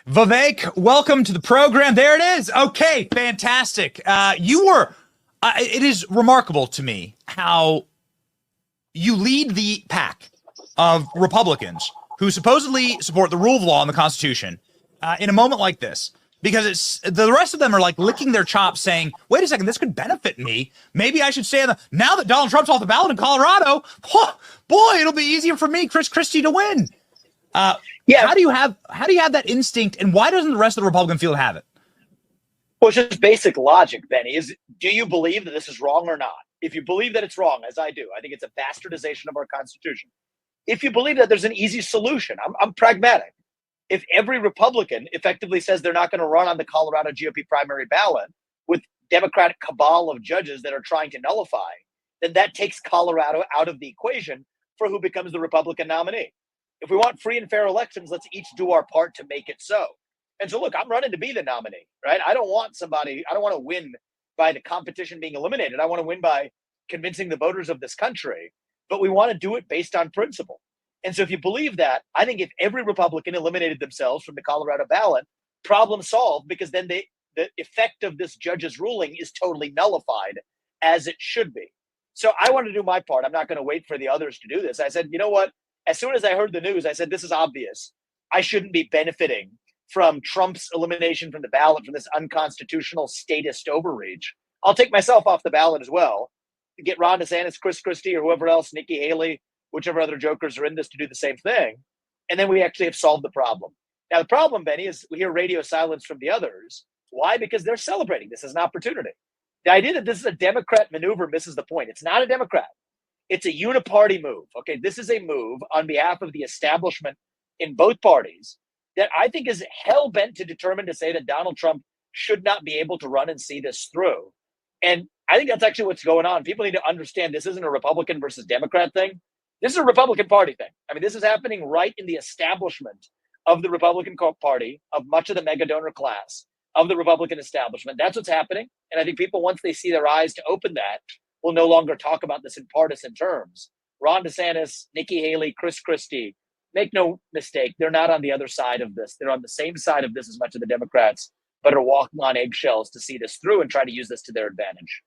Vivek, welcome to the program. There it is. Okay, fantastic. It is remarkable to me how you lead the pack of Republicans who supposedly support the rule of law and the Constitution in a moment like this. Because it's the rest of them are like licking their chops saying, wait a second, this could benefit me. Maybe I should stay now that Donald Trump's off the ballot in Colorado, boy, it'll be easier for me, Chris Christie, to win. Yeah. How do you have that instinct, and why doesn't the rest of the Republican field have it? Well, it's just basic logic, Benny. Do you believe that this is wrong or not? If you believe that it's wrong, as I do, I think it's a bastardization of our Constitution. If you believe that there's an easy solution, I'm pragmatic. If every Republican effectively says they're not going to run on the Colorado GOP primary ballot with Democratic cabal of judges that are trying to nullify, then that takes Colorado out of the equation for who becomes the Republican nominee. If we want free and fair elections, let's each do our part to make it so. And so, look, I'm running to be the nominee, right? I don't want to win by the competition being eliminated. I want to win by convincing the voters of this country, but we want to do it based on principle. And so if you believe that, I think if every Republican eliminated themselves from the Colorado ballot, problem solved, because then the effect of this judge's ruling is totally nullified, as it should be. So I want to do my part. I'm not going to wait for the others to do this. I said, you know what? As soon as I heard the news, I said, this is obvious. I shouldn't be benefiting from Trump's elimination from the ballot, from this unconstitutional statist overreach. I'll take myself off the ballot as well to get Ron DeSantis, Chris Christie, or whoever else, Nikki Haley, whichever other jokers are in this, to do the same thing. And then we actually have solved the problem. Now, the problem, Benny, is we hear radio silence from the others. Why? Because they're celebrating this as an opportunity. The idea that this is a Democrat maneuver misses the point. It's not a Democrat. It's a uniparty move. Okay, this is a move on behalf of the establishment in both parties that I think is hell-bent to determine to say that Donald Trump should not be able to run and see this through. And I think that's actually what's going on. People need to understand this isn't a Republican versus Democrat thing. This is a Republican Party thing. I mean, this is happening right in the establishment of the Republican Party, of much of the mega donor class, of the Republican establishment. That's what's happening. And I think people, once they see their eyes to open that, will no longer talk about this in partisan terms. Ron DeSantis, Nikki Haley, Chris Christie, make no mistake, they're not on the other side of this. They're on the same side of this as much of the Democrats, but are walking on eggshells to see this through and try to use this to their advantage.